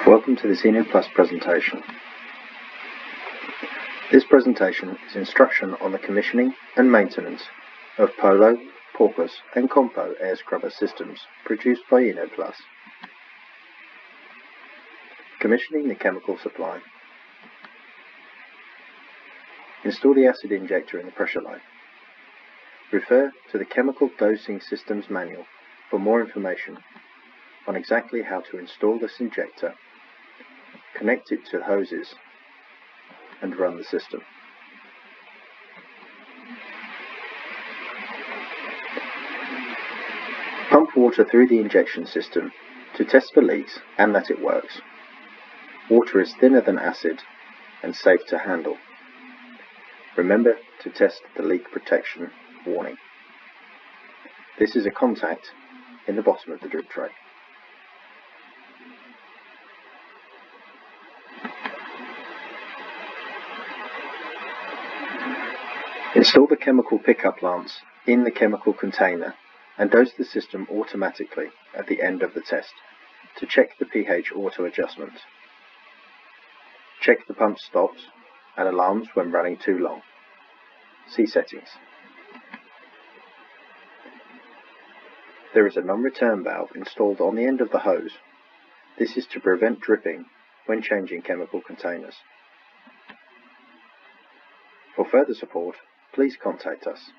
Welcome to this Inno Plus presentation. This presentation is instruction on the commissioning and maintenance of Polo, Porpoise and Compo air scrubber systems produced by Inno Plus. Commissioning the chemical supply. Install the acid injector in the pressure line. Refer to the Chemical Dosing Systems Manual for more information on exactly how to install this injector, connect it to hoses, and run the system. Pump water through the injection system to test for leaks and that it works. Water is thinner than acid and safe to handle. Remember to test the leak protection warning. This is a contact in the bottom of the drip tray. Install the chemical pickup lamps in the chemical container and dose the system automatically at the end of the test to check the pH auto adjustment. Check the pump stops and alarms when running too long. See settings. There is a non-return valve installed on the end of the hose. This is to prevent dripping when changing chemical containers. For further support, please contact us.